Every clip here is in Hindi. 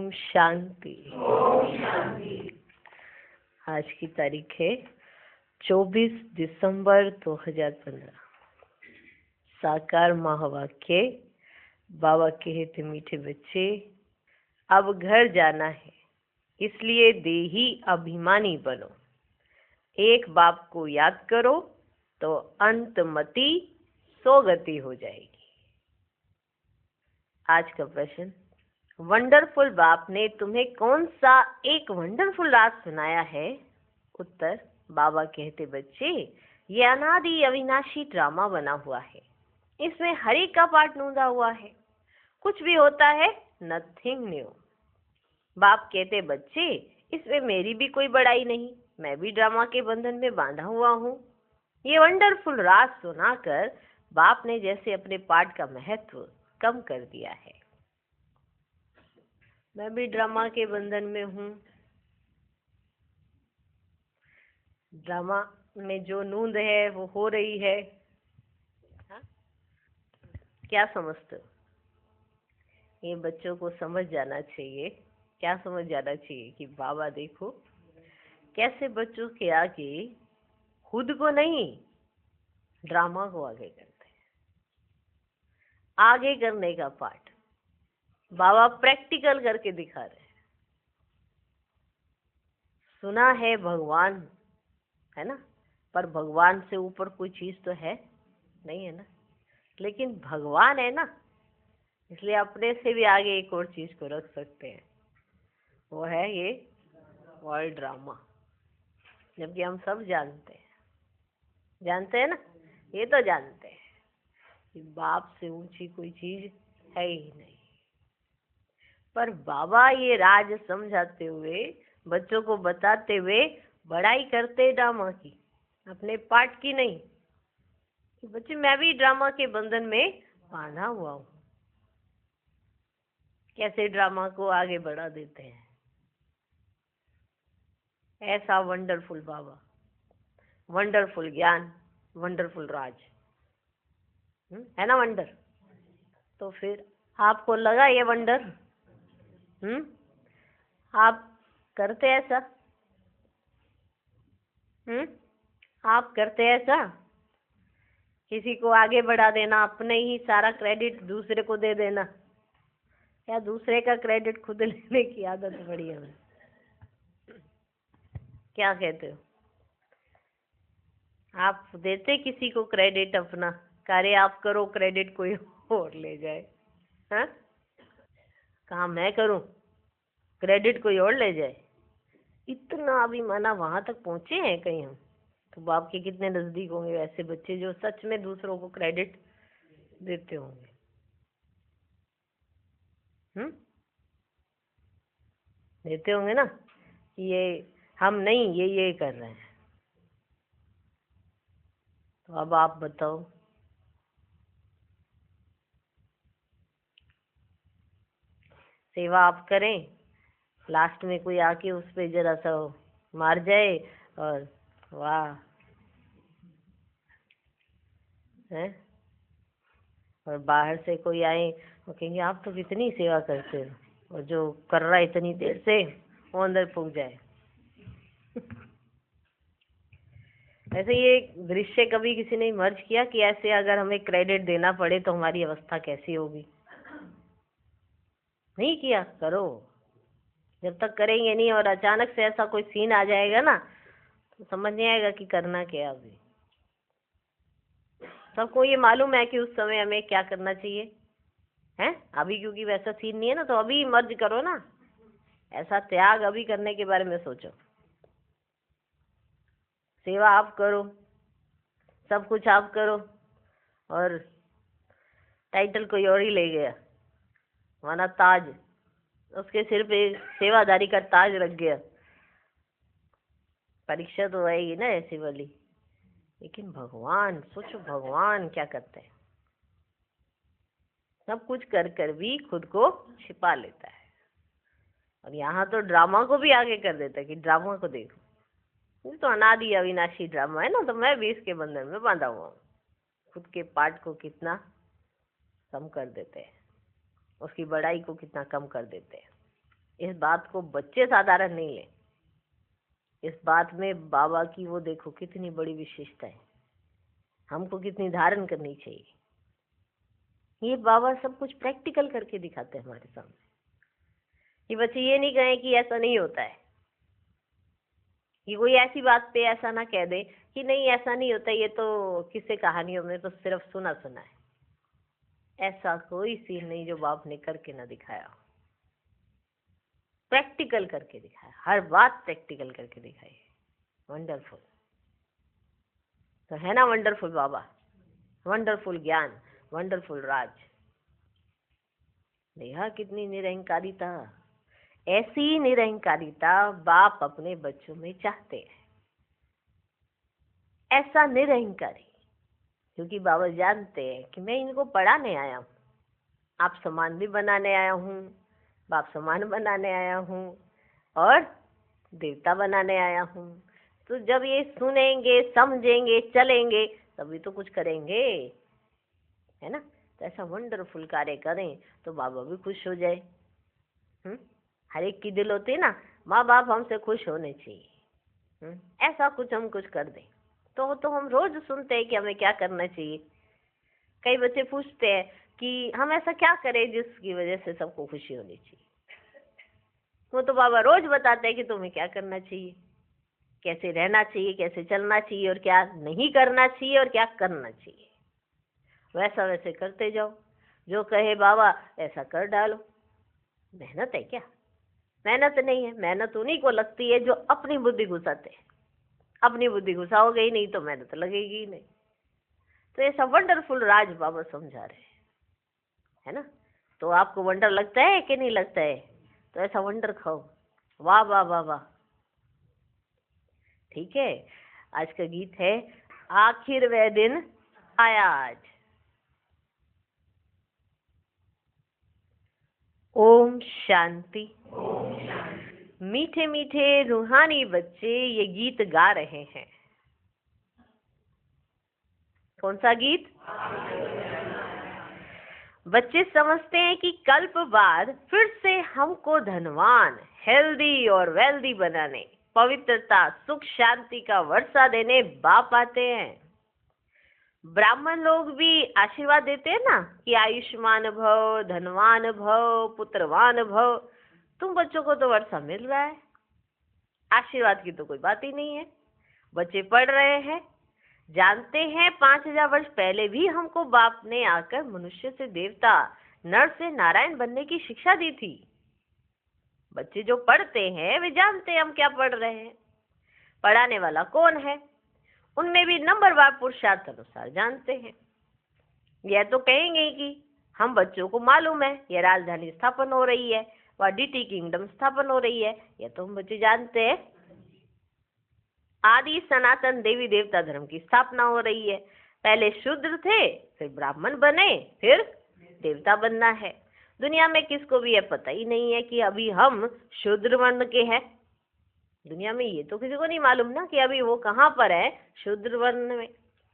ओम शांति। आज की तारीख है 24 दिसंबर 2015। साकार महावाक्य। बाबा कहते मीठे बच्चे, अब घर जाना है, इसलिए देही अभिमानी बनो। एक बाप को याद करो तो अंतमति सोगति हो जाएगी। आज का प्रश्न, वंडरफुल बाप ने तुम्हें कौन सा एक वंडरफुल राज सुनाया है? उत्तर, बाबा कहते बच्चे, ये अनादि अविनाशी ड्रामा बना हुआ है, इसमें हरि का पाठ नूंदा हुआ है, कुछ भी होता है नथिंग न्यू। बाप कहते बच्चे, इसमें मेरी भी कोई बड़ाई नहीं, मैं भी ड्रामा के बंधन में बांधा हुआ हूँ। ये वंडरफुल राज सुनाकर बाप ने जैसे अपने पाठ का महत्व कम कर दिया है। मैं भी ड्रामा के बंधन में हूँ। ड्रामा में जो नूंद है वो हो रही है। हा? क्या समझते हो? ये बच्चों को समझ जाना चाहिए। क्या समझ जाना चाहिए कि बाबा देखो कैसे बच्चों के आगे खुद को नहीं, ड्रामा को आगे करते हैं। आगे करने का पाठ बाबा प्रैक्टिकल करके दिखा रहे हैं। सुना है भगवान है ना, पर भगवान से ऊपर कोई चीज तो है नहीं, है ना। लेकिन भगवान है ना, इसलिए अपने से भी आगे एक और चीज को रख सकते हैं, वो है ये वर्ल्ड ड्रामा। जबकि हम सब जानते हैं ना, ये तो जानते हैं कि बाप से ऊंची कोई चीज है ही नहीं। पर बाबा ये राज समझाते हुए, बच्चों को बताते हुए बड़ाई करते ड्रामा की, अपने पाठ की नहीं कि बच्चे मैं भी ड्रामा के बंधन में बांधा हुआ हूँ। कैसे ड्रामा को आगे बढ़ा देते हैं। ऐसा वंडरफुल बाबा, वंडरफुल ज्ञान, वंडरफुल राज, है ना वंडर। तो फिर आपको लगा ये वंडर? आप करते ऐसा? आप करते ऐसा? किसी को आगे बढ़ा देना, अपने ही सारा क्रेडिट दूसरे को दे देना, या दूसरे का क्रेडिट खुद लेने की आदत पड़ी है? क्या कहते हो? आप देते किसी को क्रेडिट अपना? कार्य आप करो, क्रेडिट कोई और ले जाए। हाँ, कहा मैं करूं, क्रेडिट कोई और ले जाए? इतना अभिमाना वहां तक पहुंचे हैं कहीं हम? तो बाप के कितने नजदीक होंगे ऐसे बच्चे जो सच में दूसरों को क्रेडिट देते होंगे। देते होंगे ना कि ये हम नहीं, ये कर रहे हैं। तो अब आप बताओ, सेवा आप करें, लास्ट में कोई आके उस पे जरा सा मार जाए और वाह है, और बाहर से कोई आए वो कहेंगे आप तो कितनी सेवा करते हो, और जो कर रहा है इतनी देर से वो अंदर फूक जाए। ऐसे ये दृश्य कभी किसी ने मर्ज किया कि ऐसे अगर हमें क्रेडिट देना पड़े तो हमारी अवस्था कैसी होगी? नहीं किया। करो, जब तक करेंगे नहीं और अचानक से ऐसा कोई सीन आ जाएगा ना, तो समझ नहीं आएगा कि करना क्या। अभी सबको ये मालूम है कि उस समय हमें क्या करना चाहिए है। अभी क्योंकि वैसा सीन नहीं है ना, तो अभी मर्ज करो ना। ऐसा त्याग अभी करने के बारे में सोचो। सेवा आप करो, सब कुछ आप करो, और टाइटल कोई और ही ले गया, माना ताज उसके सिर पे सेवादारी का ताज रख गया। परीक्षा तो आएगी ना ऐसी वाली। लेकिन भगवान, सोचो भगवान क्या करते हैं, सब कुछ कर कर भी खुद को छिपा लेता है। और यहाँ तो ड्रामा को भी आगे कर देता है कि ड्रामा को देखो, ये तो अनादि अविनाशी ड्रामा है ना, तो मैं भी इसके बंधन में बांधा हुआ हूँ। खुद के पाठ को कितना कम कर देते हैं, उसकी बड़ाई को कितना कम कर देते हैं। इस बात को बच्चे साधारण नहीं ले। इस बात में बाबा की वो देखो कितनी बड़ी विशेषता है, हमको कितनी धारण करनी चाहिए। ये बाबा सब कुछ प्रैक्टिकल करके दिखाते हैं हमारे सामने। ये बच्चे ये नहीं कहें कि ऐसा नहीं होता है, कि कोई ऐसी बात पे ऐसा ना कह दे कि नहीं ऐसा नहीं होता, ये तो किससे कहानियों में तो सिर्फ सुना सुना है। ऐसा कोई सीन नहीं जो बाप ने करके ना दिखाया, प्रैक्टिकल करके दिखाया, हर बात प्रैक्टिकल करके दिखाई। वंडरफुल तो है ना, वंडरफुल बाबा, वंडरफुल ज्ञान, वंडरफुल राज। देखा कितनी निरहंकारिता, ऐसी निरहंकारिता बाप अपने बच्चों में चाहते हैं। ऐसा निरहंकारी, क्योंकि बाबा जानते हैं कि मैं इनको पढ़ाने आया हूँ, आप समान भी बनाने आया हूँ, बाप समान बनाने आया हूँ और देवता बनाने आया हूँ। तो जब ये सुनेंगे, समझेंगे, चलेंगे, तभी तो कुछ करेंगे, है ना। तो ऐसा वंडरफुल कार्य करें तो बाबा भी खुश हो जाए। हर एक की दिल होती है ना, माँ बाप हमसे खुश होने चाहिए। ऐसा कुछ हम कुछ कर दें तो हम रोज सुनते हैं कि हमें क्या करना चाहिए। कई बच्चे पूछते हैं कि हम ऐसा क्या करें जिसकी वजह से सबको खुशी होनी चाहिए। वो तो बाबा रोज बताते हैं कि तुम्हें क्या करना चाहिए, कैसे रहना चाहिए, कैसे चलना चाहिए और क्या नहीं करना चाहिए और क्या करना चाहिए। वैसा वैसे करते जाओ, जो कहे बाबा ऐसा कर डालो। मेहनत है क्या? मेहनत नहीं है। मेहनत उन्हीं को लगती है जो अपनी बुद्धि घुसाते हैं। अपनी बुद्धि घुसाओगे ही नहीं तो मेहनत लगेगी ही नहीं। तो ऐसा वंडरफुल राज बाबा समझा रहे हैं, है ना। तो आपको वंडर लगता है कि नहीं लगता है? तो ऐसा वंडर खाओ। वाह वाह वाह वाह। ठीक है, आज का गीत है आखिर वह दिन आया आज। ओम शांति। मीठे मीठे रूहानी बच्चे ये गीत गा रहे हैं। कौन सा गीत? बच्चे समझते हैं कि कल्प बाद फिर से हमको धनवान, हेल्दी और वेल्दी बनाने, पवित्रता, सुख, शांति का वर्षा देने बाप आते हैं। ब्राह्मण लोग भी आशीर्वाद देते हैं ना कि आयुष्मान भव, धनवान भव, पुत्रवान भव। तुम बच्चों को तो वर्षा मिल रहा है, आशीर्वाद की तो कोई बात ही नहीं है। बच्चे पढ़ रहे हैं, जानते हैं 5000 वर्ष पहले भी हमको बाप ने आकर मनुष्य से देवता, नर से नारायण बनने की शिक्षा दी थी। बच्चे जो पढ़ते हैं वे जानते हैं हम क्या पढ़ रहे हैं, पढ़ाने वाला कौन है, उनमें भी नंबरवार पुरुषार्थ अनुसार जानते हैं। यह तो कहेंगे कि हम बच्चों को मालूम है यह राजधानी स्थापन हो रही है, वह डीटी किंगडम स्थापन हो रही है, यह तो हम बच्चे जानते हैं। आदि सनातन देवी देवता धर्म की स्थापना हो रही है। पहले शूद्र थे, फिर ब्राह्मण बने, फिर देवता बनना है। दुनिया में किसको भी यह पता ही नहीं है कि अभी हम शूद्र वर्ण के हैं। दुनिया में ये तो किसी को नहीं मालूम ना कि अभी वो कहाँ पर है, शूद्र वर्ण में,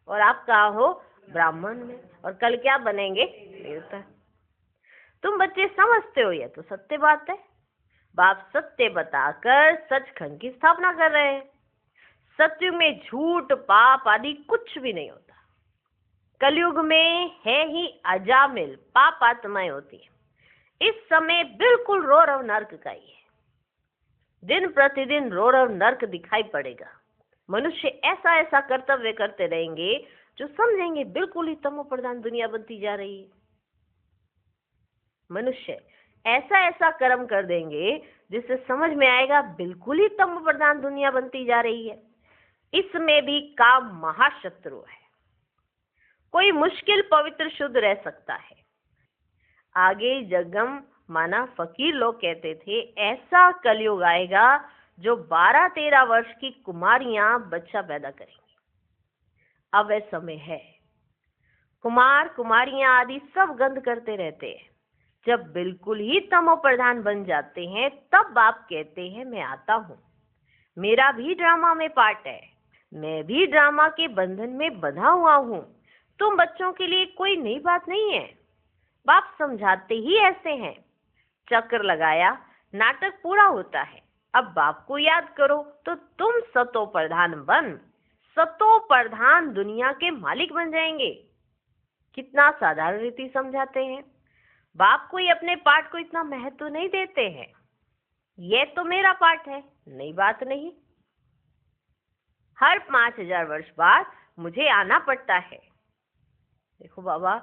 और आप कहाँ हो, ब्राह्मण में, और कल क्या बनेंगे, देवता। तुम बच्चे समझते हो, यह तो सत्य बात है। बाप सत्य बताकर सचखंड की स्थापना कर रहे हैं। सत्य में झूठ, पाप आदि कुछ भी नहीं होता। कलयुग में है ही अजामिल पाप आत्माएं होती है। इस समय बिल्कुल रोरव नर्क का ही है। दिन प्रतिदिन रोरव नर्क दिखाई पड़ेगा। मनुष्य ऐसा ऐसा कर्तव्य करते रहेंगे जो समझेंगे बिल्कुल ही तमो प्रधान दुनिया बनती जा रही है। मनुष्य ऐसा ऐसा कर्म कर देंगे जिससे समझ में आएगा बिल्कुल ही तमो प्रधान दुनिया बनती जा रही है। इसमें भी काम महाशत्रु है। कोई मुश्किल पवित्र शुद्ध रह सकता है। आगे जगम माना फकीर लोग कहते थे ऐसा कलयुग आएगा जो 12-13 वर्ष की कुमारियां बच्चा पैदा करेंगी। अब वह समय है। कुमार कुमारियां आदि सब गंध करते रहते हैं। जब बिल्कुल ही तमो प्रधान बन जाते हैं तब बाप कहते हैं मैं आता हूँ, मेरा भी ड्रामा में पार्ट है, मैं भी ड्रामा के बंधन में बंधा हुआ हूँ। तुम बच्चों के लिए कोई नई बात नहीं है। बाप समझाते ही ऐसे हैं। चक्र लगाया, नाटक पूरा होता है। अब बाप को याद करो तो तुम सतो प्रधान बन, सतो प्रधान दुनिया के मालिक बन जाएंगे। कितना साधारण रीति समझाते हैं। बाप कोई अपने पाठ को इतना महत्व नहीं देते हैं। ये तो मेरा पाठ है, नई बात नहीं। हर 5000 वर्ष बाद मुझे आना पड़ता है। देखो बाबा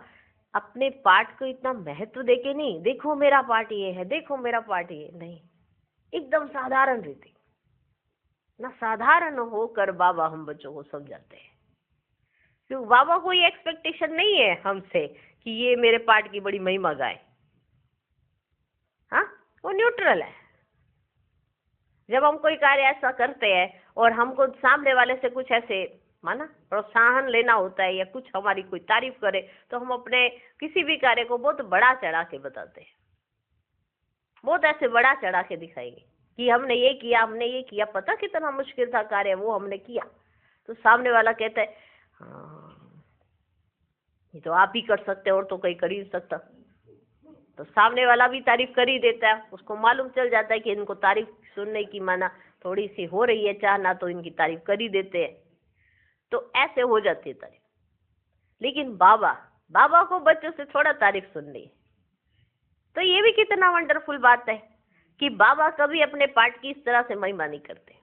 अपने पाठ को इतना महत्व देके नहीं, देखो मेरा पाठ ये है, देखो मेरा पाठ ये नहीं, एकदम साधारण रीति ना, साधारण होकर बाबा हम बच्चों को समझाते हैं। क्योंकि बाबा को ये एक्सपेक्टेशन नहीं है हमसे कि ये मेरे पाठ की बड़ी महिमा गाए। हाँ, वो न्यूट्रल है। जब हम कोई कार्य ऐसा करते हैं और हमको सामने वाले से कुछ ऐसे माना प्रोत्साहन लेना होता है या कुछ हमारी कोई तारीफ करे, तो हम अपने किसी भी कार्य को बहुत बड़ा चढ़ा के बताते हैं, बहुत ऐसे बड़ा चढ़ा के दिखाएंगे कि हमने ये किया, हमने ये किया, पता कितना मुश्किल था कार्य, वो हमने किया। तो सामने वाला कहता है हाँ ये तो आप ही कर सकते और तो कोई कर ही सकता। तो सामने वाला भी तारीफ कर ही देता है, उसको मालूम चल जाता है कि इनको तारीफ सुनने की माना थोड़ी सी हो रही है चाहना, तो इनकी तारीफ कर ही देते हैं। तो ऐसे हो जाती है तारीफ। लेकिन बाबा को बच्चों से थोड़ा तारीफ सुननी है। तो ये भी कितना वंडरफुल बात है कि बाबा कभी अपने पाठ की इस तरह से महिमा नहीं करते।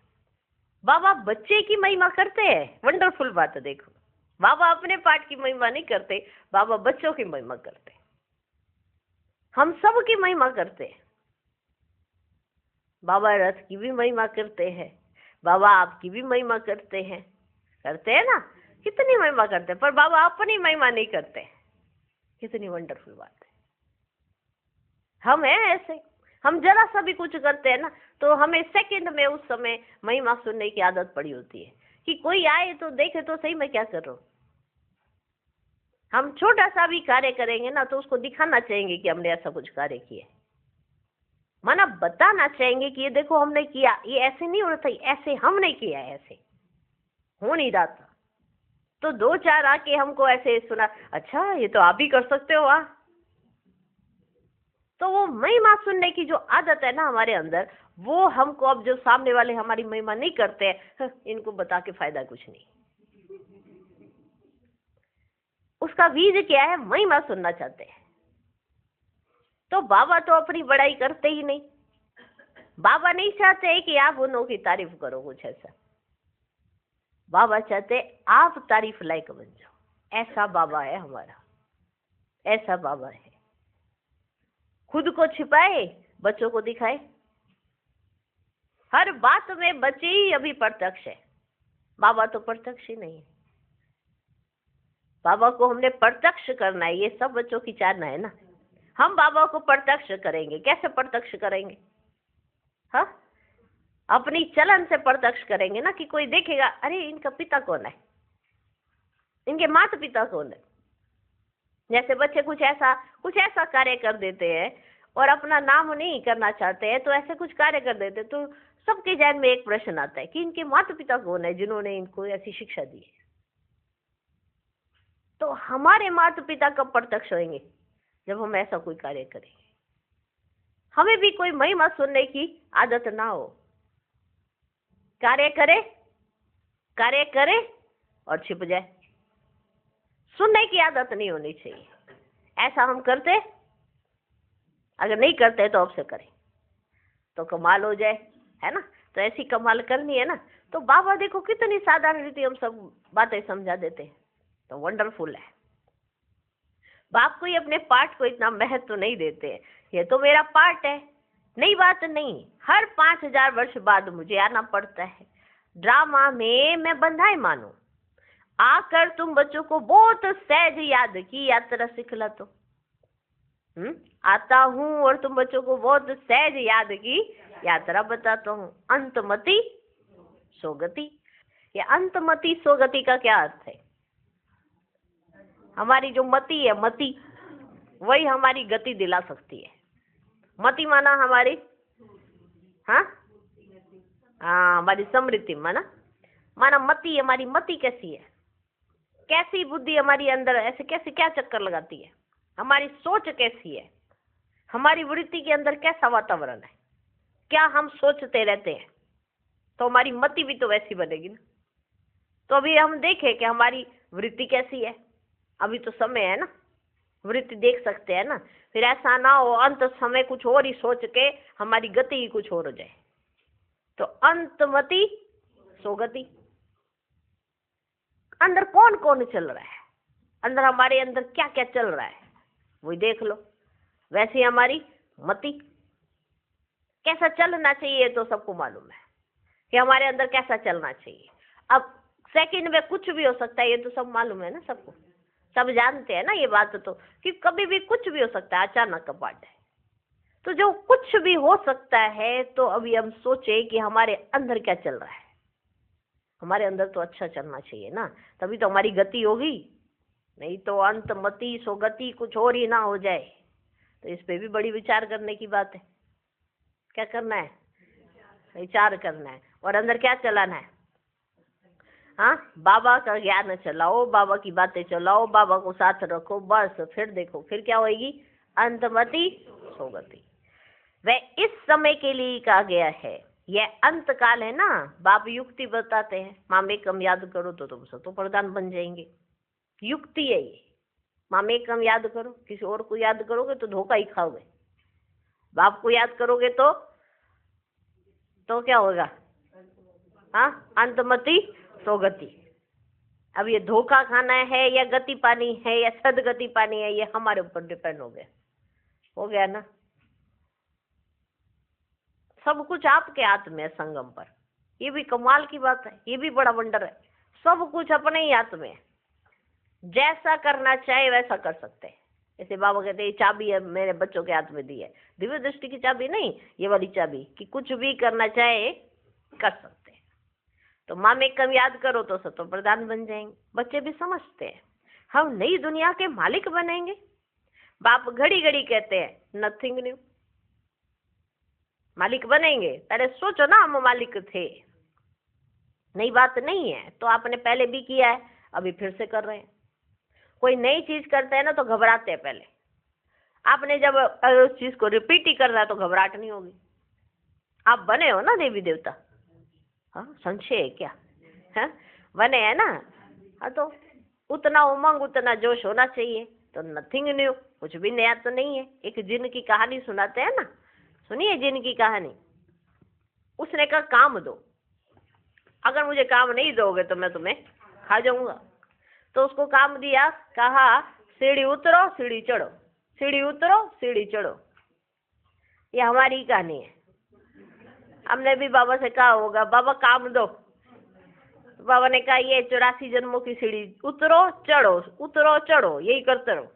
बाबा बच्चे की महिमा करते हैं। वंडरफुल बात है। देखो बाबा अपने पाठ की महिमा नहीं करते, बाबा बच्चों की महिमा करते हैं, हम सब की महिमा करते हैं। बाबा रथ की भी महिमा करते हैं, बाबा आपकी भी महिमा करते हैं ना, कितनी महिमा करते हैं, पर बाबा अपनी महिमा नहीं करते। कितनी वंडरफुल बात है। हम हैं ऐसे, हम जरा सा भी कुछ करते हैं ना तो हमें सेकंड में उस समय महिमा सुनने की आदत पड़ी होती है कि कोई आए तो देखे तो सही मैं क्या कर रहा हूँ। हम छोटा सा भी कार्य करेंगे ना तो उसको दिखाना चाहेंगे कि हमने ऐसा कुछ कार्य किया, माना बताना चाहेंगे कि ये देखो हमने किया, ये ऐसे नहीं हो रहा था, ऐसे हमने किया, ऐसे हो नहीं रहा था। तो 2-4 आके हमको ऐसे सुना, अच्छा ये तो आप ही कर सकते हो। वाह। तो वो महिमा सुनने की जो आदत है ना हमारे अंदर, वो हमको अब जो सामने वाले हमारी महिमा नहीं करते हैं, इनको बता के फायदा कुछ नहीं। उसका बीज क्या है? महिमा सुनना चाहते हैं। तो बाबा तो अपनी बड़ाई करते ही नहीं। बाबा नहीं चाहते कि आप उन्हों की तारीफ करो कुछ ऐसा। बाबा चाहते आप तारीफ लायक बन जाओ। ऐसा बाबा है हमारा, ऐसा बाबा है। खुद को छिपाए, बच्चों को दिखाए। हर बात में बच्चे ही अभी प्रत्यक्ष है, बाबा तो प्रत्यक्ष ही नहीं है। बाबा को हमने प्रत्यक्ष करना है, ये सब बच्चों की चाहना है ना। हम बाबा को प्रत्यक्ष करेंगे, कैसे प्रत्यक्ष करेंगे? हाँ, अपनी चलन से प्रत्यक्ष करेंगे ना, कि कोई देखेगा अरे इनका पिता कौन है, इनके माता पिता कौन है। जैसे बच्चे कुछ ऐसा कार्य कर देते हैं और अपना नाम नहीं करना चाहते हैं, तो ऐसे कुछ कार्य कर देते हैं, तो सबके जहन में एक प्रश्न आता है कि इनके माता पिता कौन है जिन्होंने इनको ऐसी शिक्षा दी है। तो हमारे माता पिता कब प्रत्यक्ष होंगे? जब हम ऐसा कोई कार्य करेंगे। हमें भी कोई महिमा सुनने की आदत ना हो। कार्य करे और छिप जाए, सुनने की आदत नहीं होनी चाहिए। ऐसा हम करते, अगर नहीं करते तो अब से करें तो कमाल हो जाए, है ना। तो ऐसी कमाल करनी है ना। तो बाबा देखो कितनी साधारण रीति हम सब बातें समझा देते हैं। तो वंडरफुल है। बाप कोई अपने पाठ को इतना महत्व नहीं देते। ये तो मेरा पाठ है, नई बात नहीं। हर 5000 वर्ष बाद मुझे आना पड़ता है। ड्रामा में मैं बंधाई मानू, आकर तुम बच्चों को बहुत सहज याद की यात्रा सिखला तो आता हूँ, और तुम बच्चों को बहुत सहज याद की यात्रा बताता हूँ। अंतमति सोगति। ये अंतमति सोगति का क्या अर्थ है? हमारी जो मति है, मति वही हमारी गति दिला सकती है। मति माना हमारी हमारी समृद्धि माना मति। हमारी मति कैसी है, कैसी बुद्धि हमारी अंदर ऐसे कैसे क्या चक्कर लगाती है, हमारी सोच कैसी है, हमारी वृत्ति के अंदर कैसा वातावरण है। क्या हम सोचते रहते हैं, तो हमारी मति भी तो वैसी बनेगी ना। तो अभी हम देखें कि हमारी वृत्ति कैसी है, अभी तो समय है ना, वृत्ति देख सकते हैं ना। फिर ऐसा ना हो अंत समय कुछ और ही सोच के हमारी गति ही कुछ और हो जाए। तो अंतमति सोगति। अंदर कौन कौन चल रहा है, अंदर हमारे अंदर क्या क्या चल रहा है वही देख लो। वैसे हमारी मति कैसा चलना चाहिए तो सबको मालूम है कि हमारे अंदर कैसा चलना चाहिए। अब सेकंड में कुछ भी हो सकता है, ये तो सब मालूम है ना सबको, सब जानते हैं ना ये बात, तो कि कभी भी कुछ भी हो सकता है, अचानक कपाट है। तो जो कुछ भी हो सकता है, तो अभी हम सोचे कि हमारे अंदर क्या चल रहा है। हमारे अंदर तो अच्छा चलना चाहिए ना, तभी तो हमारी गति होगी, नहीं तो अंतमति सोगति कुछ और ही ना हो जाए। तो इस पे भी बड़ी विचार करने की बात है। क्या करना है, विचार करना है। और अंदर क्या चलाना है, हाँ, बाबा का ज्ञान चलाओ, बाबा की बातें चलाओ, बाबा को साथ रखो, बस फिर देखो फिर क्या होगी, अंतमति सोगति। वह इस समय के लिए कहा गया है, यह अंत काल है ना। बाप युक्ति बताते हैं, मामेकम याद करो तो तुम सतो प्रधान बन जाएंगे। युक्ति है ये, मामेकम याद करो, किसी और को याद करोगे तो धोखा ही खाओगे। बाप को याद करोगे तो क्या होगा, हाँ, अंतमति सोगति। अब ये धोखा खाना है या गति पानी है या सदगति पानी है, ये हमारे ऊपर डिपेंड हो गया ना। सब कुछ आपके हाथ में है संगम पर। ये भी कमाल की बात है, ये भी बड़ा वंडर है। सब कुछ अपने ही हाथ में है, जैसा करना चाहे वैसा कर सकते हैं। जैसे बाबा कहते हैं चाबी है मेरे बच्चों के हाथ में दी है, दिव्य दृष्टि की चाबी नहीं, ये वाली चाबी, कि कुछ भी करना चाहे कर सकते हैं। तो मामेकम याद करो तो सतो प्रधान बन जाएंगे। बच्चे भी समझते हैं हम नई दुनिया के मालिक बनेंगे। बाप घड़ी घड़ी कहते हैं नथिंग न्यू, मालिक बनेंगे। पहले सोचो ना, हम मालिक थे, नई बात नहीं है। तो आपने पहले भी किया है, अभी फिर से कर रहे हैं। कोई नई चीज करते हैं ना तो घबराते हैं पहले। आपने जब उस चीज को रिपीट ही करना है तो घबराहट नहीं होगी। आप बने हो ना देवी देवता, हाँ, संशय है क्या, है बने हैं ना। हाँ, तो उतना उमंग उतना जोश होना चाहिए। तो नथिंग न्यू, कुछ भी नया तो नहीं है। एक जिन की कहानी सुनाते हैं ना, सुनिए जिन की कहानी। उसने कहा काम दो, अगर मुझे काम नहीं दोगे तो मैं तुम्हें खा जाऊंगा। तो उसको काम दिया, कहा सीढ़ी उतरो सीढ़ी चढ़ो, सीढ़ी उतरो सीढ़ी चढ़ो। ये हमारी कहानी है। हमने भी बाबा से कहा होगा बाबा काम दो, तो बाबा ने कहा ये 84 जन्मों की सीढ़ी, उतरो चढ़ो उतरो चढ़ो, यही करते रहो।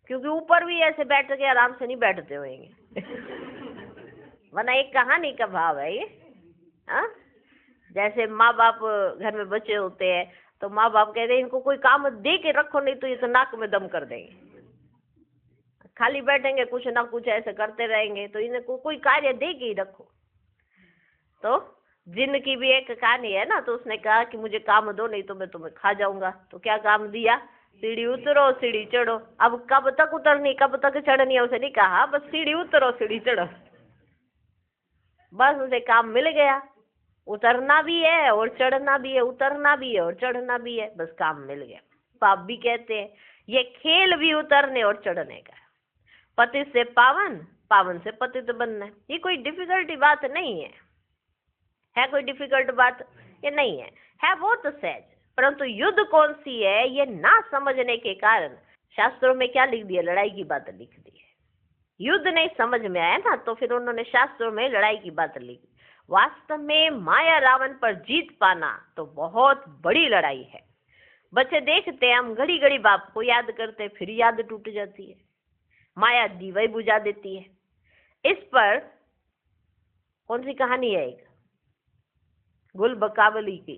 क्योंकि ऊपर भी ऐसे बैठ के आराम से नहीं बैठते होंगे वरना एक कहानी का भाव है ये। हाँ, जैसे माँ बाप घर में बच्चे होते हैं तो माँ बाप कहते हैं इनको कोई काम दे के रखो, नहीं तो ये तो नाक में दम कर देंगे। खाली बैठेंगे कुछ ना कुछ ऐसे करते रहेंगे, तो इनको कोई कार्य दे के ही रखो। तो जिन की भी एक कहानी है ना, तो उसने कहा कि मुझे काम दो नहीं तो मैं तुम्हें खा जाऊंगा। तो क्या काम दिया, सीढ़ी उतरो सीढ़ी चढ़ो। अब कब तक उतरनी कब तक चढ़नी है उसे नहीं कहा, बस सीढ़ी उतरो सीढ़ी चढ़ो। बस उसे काम मिल गया, उतरना भी है और चढ़ना भी है, उतरना भी है और चढ़ना भी है, बस काम मिल गया। बाप भी कहते हैं ये खेल भी उतरने और चढ़ने का, पतित से पावन, पावन से पतित बनना है। ये कोई डिफिकल्टी बात नहीं है कोई डिफिकल्ट बात ये नहीं है बहुत सहज। परंतु युद्ध कौन सी है ये ना समझने के कारण शास्त्रों में क्या लिख दिया, लड़ाई की बात लिख दी है। युद्ध नहीं समझ में आया ना, तो फिर उन्होंने शास्त्रों में लड़ाई की बात लिखी। वास्तव में माया रावण पर जीत पाना तो बहुत बड़ी लड़ाई है। बच्चे देखते हैं हम घड़ी घड़ी बाप को याद करते हैं, फिर याद टूट जाती है, माया दीवाई बुझा देती है। इस पर कौन सी कहानी है, एक गुल बकावली की,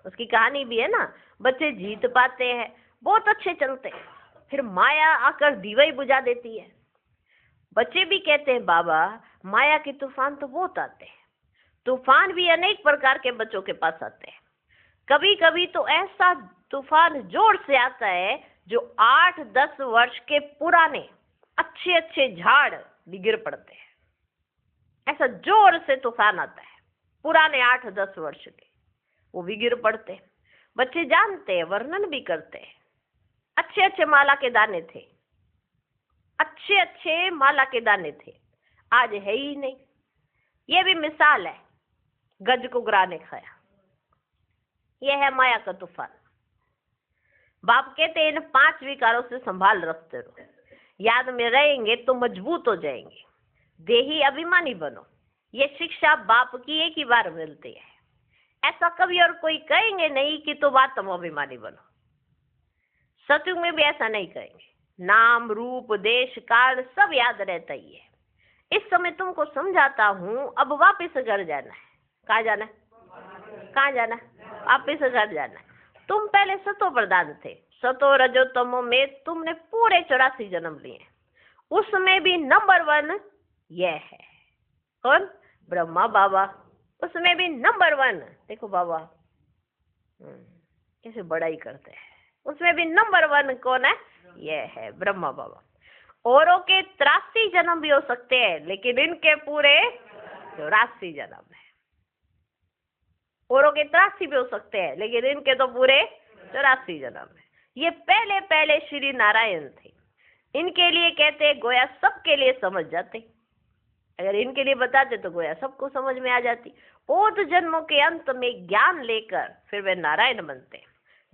उसकी कहानी भी है ना। बच्चे जीत पाते हैं, बहुत अच्छे चलते हैं, फिर माया आकर दीवाई बुझा देती है। बच्चे भी कहते हैं बाबा माया के तूफान तो बहुत आते हैं। तूफान भी अनेक प्रकार के बच्चों के पास आते हैं। कभी कभी तो ऐसा तूफान जोर से आता है जो 8-10 वर्ष के पुराने अच्छे अच्छे झाड़ गिर पड़ते हैं। ऐसा जोर से तूफान आता है। पुराने 8-10 वर्ष के वो भी गिर पड़ते हैं। बच्चे जानते हैं, वर्णन भी करते हैं। अच्छे अच्छे माला के दाने थे, अच्छे अच्छे माला के दाने थे, आज है ही नहीं। ये भी मिसाल है, गज को ग्राह ने खाया। यह है माया का तूफान। बाप कहते हैं इन 5 विकारों से संभाल रखते रहो, याद में रहेंगे तो मजबूत हो जाएंगे। देही अभिमानी बनो, ये शिक्षा बाप की एक ही बार मिलती है। ऐसा कभी और कोई कहेंगे नहीं कि तुम आत्म अभिमानी बनो। सतयुग में भी ऐसा नहीं कहेंगे। नाम रूप देश काल सब याद रहता ही है। इस समय तुमको समझाता हूँ, अब वापिस घर जाना है। कहाँ जाना है? कहाँ जाना है? वापिस घर जाना है। तुम पहले सतो प्रधान थे, सतो रजो तमो में तुमने पूरे 84 जन्म लिए। उसमें भी नंबर 1 यह है। कौन? ब्रह्मा बाबा। उसमें भी नंबर 1 देखो बाबा कैसे बड़ाई करते हैं। उसमें भी नंबर 1 कौन है? यह है ब्रह्मा बाबा। औरों के 83 जन्म भी हो सकते हैं, लेकिन इनके पूरे 84 जन्म है। औरों के 83 भी हो सकते हैं, लेकिन इनके तो पूरे 84 जन्म है। ये पहले पहले श्री नारायण थे। इनके लिए कहते गोया सबके लिए समझ जाते। अगर इनके लिए बताते तो गोया सबको समझ में आ जाती। बहुत जन्मों के अंत में ज्ञान लेकर फिर वे नारायण बनते।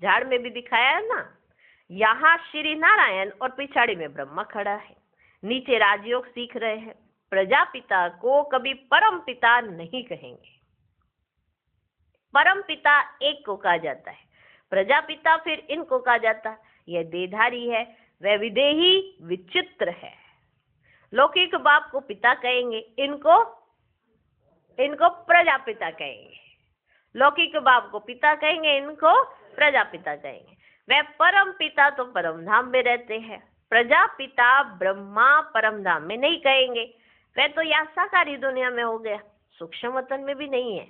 झाड़ में भी दिखाया है ना, यहाँ श्री नारायण और पिछाड़ी में ब्रह्मा खड़ा है। नीचे राजयोग सीख रहे हैं। प्रजापिता को कभी परम पिता नहीं कहेंगे। परम पिता एक को कहा जाता है, प्रजापिता फिर इनको कहा जाता है। यह देहधारी है, वह विदेही विचित्र है। लौकिक बाप को पिता कहेंगे, इनको प्रजापिता कहेंगे। लौकिक बाप को पिता कहेंगे, इनको प्रजापिता कहेंगे। वह परम पिता तो परम धाम में रहते हैं। प्रजापिता ब्रह्मा परम धाम में नहीं कहेंगे, वह तो यहाँ साकारी दुनिया में हो गया, सूक्ष्म वतन में भी नहीं है।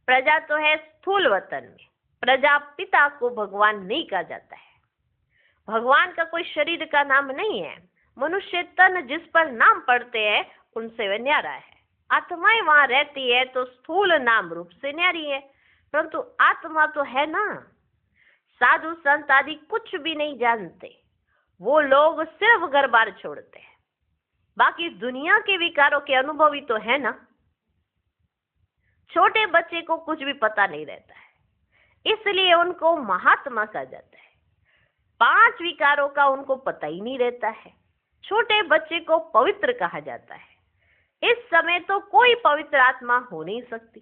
प्रजा तो है स्थूल वतन में। प्रजापिता को भगवान नहीं कहा जाता है। भगवान का कोई शरीर का नाम नहीं है। मनुष्य तन जिस पर नाम पड़ते हैं उनसे वह न्यारा है। आत्माएं वहां रहती है तो स्थूल नाम रूप से न्यारी है, परंतु आत्मा तो है ना। साधु संत आदि कुछ भी नहीं जानते, वो लोग सिर्फ घर बार छोड़ते हैं। बाकी दुनिया के विकारों के अनुभवी तो है ना। छोटे बच्चे को कुछ भी पता नहीं रहता है, इसलिए उनको महात्मा कहा जाता है। 5 विकारों का उनको पता ही नहीं रहता है। छोटे बच्चे को पवित्र कहा जाता है। इस समय तो कोई पवित्र आत्मा हो नहीं सकती।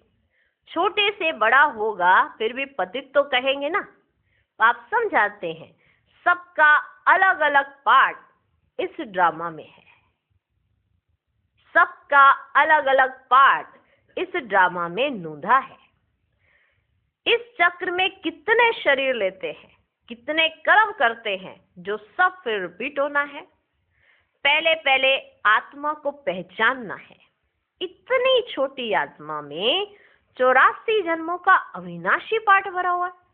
छोटे से बड़ा होगा फिर भी पतित तो कहेंगे ना। आप समझाते हैं, सबका अलग अलग पार्ट इस ड्रामा में है। सबका अलग अलग पार्ट इस ड्रामा में नूंधा है। इस चक्र में कितने शरीर लेते हैं, कितने कर्म करते हैं, जो सब फिर रिपीट होना है। पहले पहले आत्मा को पहचानना है। इतनी छोटी आत्मा में 84 जन्मों का अविनाशी पाठ भरा हुआ है।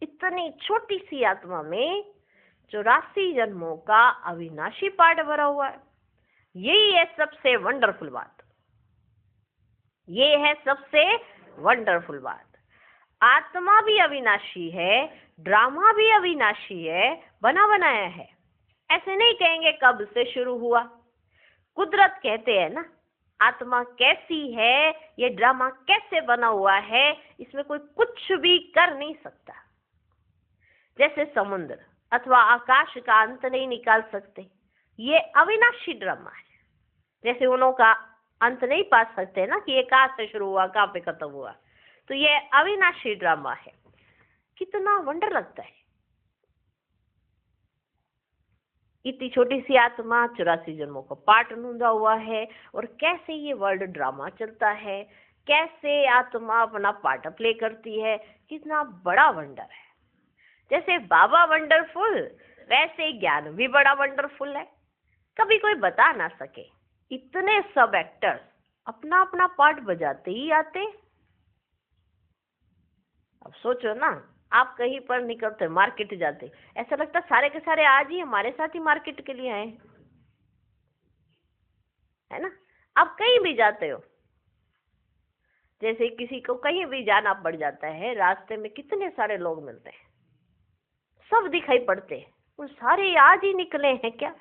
इतनी छोटी सी आत्मा में 84 जन्मों का अविनाशी पाठ भरा हुआ है। यही है सबसे वंडरफुल बात। ये है सबसे वंडरफुल बात। आत्मा भी अविनाशी है, ड्रामा भी अविनाशी है, बना बनाया है। ऐसे नहीं कहेंगे कब से शुरू हुआ। कुदरत कहते हैं ना, आत्मा कैसी है, ये ड्रामा कैसे बना हुआ है, इसमें कोई कुछ भी कर नहीं सकता। जैसे समुद्र अथवा आकाश का अंत नहीं निकाल सकते, ये अविनाशी ड्रामा है। जैसे उनका अंत नहीं पा सकते ना कि ये कहाँ से शुरू हुआ, कहाँ पे खत्म हुआ, तो ये अविनाशी ड्रामा है। कितना वंडर लगता है। इतनी छोटी सी आत्मा 84 जन्मों का पाठ नूंदा हुआ है, और कैसे ये वर्ल्ड ड्रामा चलता है, कैसे आत्मा अपना पार्ट प्ले करती है। कितना बड़ा वंडर है। जैसे बाबा वंडरफुल, वैसे ज्ञान भी बड़ा वंडरफुल है। कभी कोई बता ना सके, इतने सब एक्टर्स अपना अपना पार्ट बजाते ही आते। अब सोचो ना, आप कहीं पर निकलते, मार्केट जाते, ऐसा लगता सारे के सारे आज ही हमारे साथ ही मार्केट के लिए आए, है ना। आप कहीं भी जाते हो, जैसे किसी को कहीं भी जाना पड़ जाता है, रास्ते में कितने सारे लोग मिलते हैं, सब दिखाई पड़ते हैं, वो सारे आज ही निकले हैं क्या?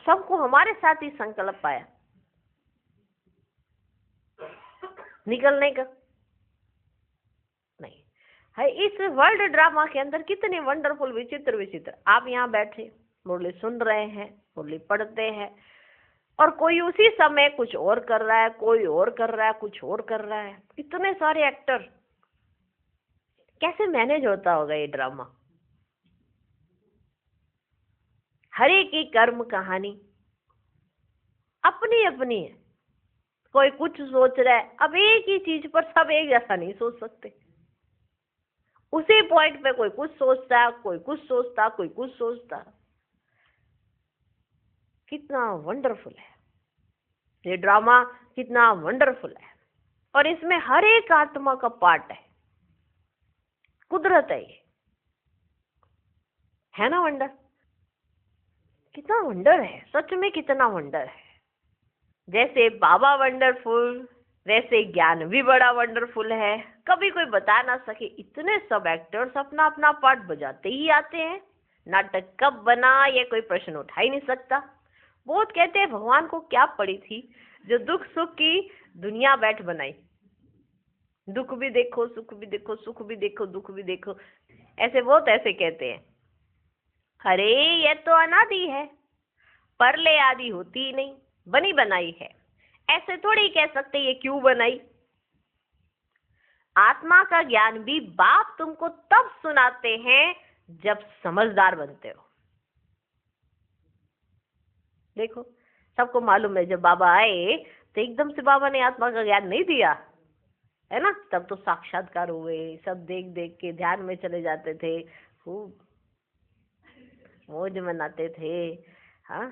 सबको हमारे साथ ही संकल्प आया निकलने का? नहीं है। इस वर्ल्ड ड्रामा के अंदर कितने वंडरफुल विचित्र विचित्र, आप यहाँ बैठे मुरली सुन रहे हैं, मुरली पढ़ते हैं, और कोई उसी समय कुछ और कर रहा है, कोई और कर रहा है, कुछ और कर रहा है, इतने सारे एक्टर, कैसे मैनेज होता होगा ये ड्रामा? हर एक की कर्म कहानी अपनी अपनी है, कोई कुछ सोच रहा है। अब एक ही चीज पर सब एक जैसा नहीं सोच सकते, उसी पॉइंट पे कोई कुछ सोचता, कोई कुछ सोचता, कोई कुछ सोचता। कितना वंडरफुल है ये ड्रामा, कितना वंडरफुल है, और इसमें हर एक आत्मा का पार्ट है, कुदरत है ये, है ना वंडर? कितना वंडर है, सच में कितना वंडर है। जैसे बाबा वंडरफुल, वैसे ज्ञान भी बड़ा वंडरफुल है। कभी कोई बता ना सके, इतने सब एक्टर्स अपना अपना पार्ट बजाते ही आते हैं। नाटक कब बना ये कोई प्रश्न उठा ही नहीं सकता। बहुत कहते हैं भगवान को क्या पड़ी थी जो दुख सुख की दुनिया बैठ बनाई, दुख भी देखो, सुख भी देखो, सुख भी देखो, दुख भी देखो, ऐसे बहुत ऐसे कहते हैं। अरे ये तो अनादि है, परले आदि होती ही नहीं, बनी बनाई है। ऐसे थोड़ी कह सकते ये क्यों बनाई। आत्मा का ज्ञान भी बाप तुमको तब सुनाते हैं जब समझदार बनते हो। देखो सबको मालूम है, जब बाबा आए तो एकदम से बाबा ने आत्मा का ज्ञान नहीं दिया, है ना? तब तो साक्षात्कार हुए, सब देख देख के ध्यान में चले जाते थे, खूब मौज मनाते थे। हाँ,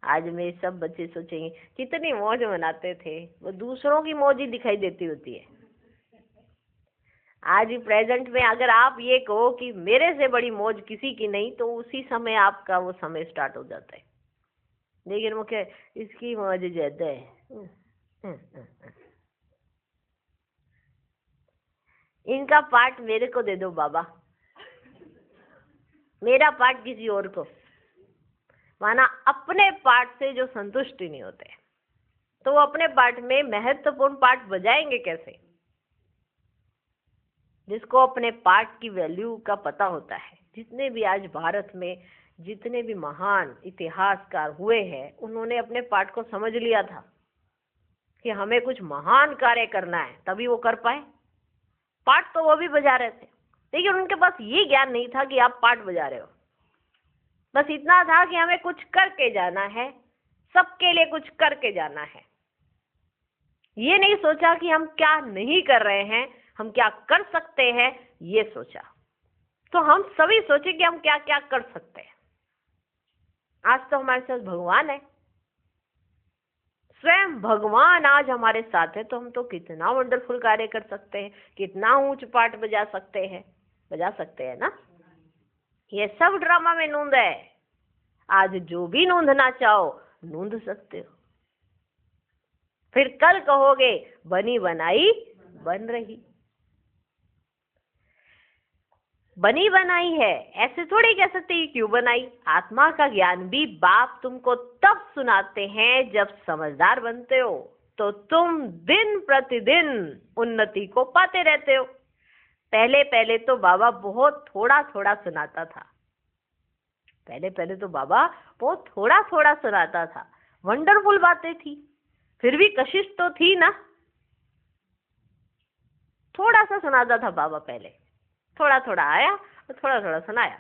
आज में सब बच्चे सोचेंगे कितनी मौज मनाते थे, वो दूसरों की मौज ही दिखाई देती होती है। आज प्रेजेंट में अगर आप ये कहो कि मेरे से बड़ी मौज किसी की नहीं, तो उसी समय आपका वो समय स्टार्ट हो जाता है। लेकिन वो क्या, इसकी मौज ज्यादा है, इनका पार्ट मेरे को दे दो बाबा, मेरा पार्ट किसी और को। माना अपने पार्ट से जो संतुष्ट ही नहीं होते, तो वो अपने पार्ट में महत्वपूर्ण पार्ट बजाएंगे कैसे? जिसको अपने पार्ट की वैल्यू का पता होता है, जितने भी आज भारत में जितने भी महान इतिहासकार हुए हैं, उन्होंने अपने पार्ट को समझ लिया था कि हमें कुछ महान कार्य करना है, तभी वो कर पाए। पार्ट तो वो भी बजा रहे थे, लेकिन उनके पास ये ज्ञान नहीं था कि आप पार्ट बजा रहे हो। बस इतना था कि हमें कुछ करके जाना है, सबके लिए कुछ करके जाना है। ये नहीं सोचा कि हम क्या नहीं कर रहे हैं, हम क्या कर सकते हैं, ये सोचा। तो हम सभी सोचे कि हम क्या क्या कर सकते हैं। आज तो हमारे साथ भगवान है, स्वयं भगवान आज हमारे साथ है, तो हम तो कितना वंडरफुल कार्य कर सकते हैं, कितना ऊंच पाठ बजा सकते हैं ना। ये सब ड्रामा में नूंद है। आज जो भी नूंदना चाहो नूंद सकते हो। फिर कल कहोगे बनी बनाई बन रही, बनी बनाई है, ऐसे थोड़ी कह सकते कि क्यों बनाई। आत्मा का ज्ञान भी बाप तुमको तब सुनाते हैं जब समझदार बनते हो, तो तुम दिन प्रतिदिन उन्नति को पाते रहते हो। पहले पहले तो बाबा बहुत थोड़ा थोड़ा सुनाता था, पहले तो बाबा बहुत थोड़ा थोड़ा सुनाता था। वंडरफुल बातें थी, फिर भी कशिश तो थी ना। थोड़ा सा सुनाता था बाबा, पहले थोड़ा थोड़ा आया और थोड़ा थोड़ा सुनाया।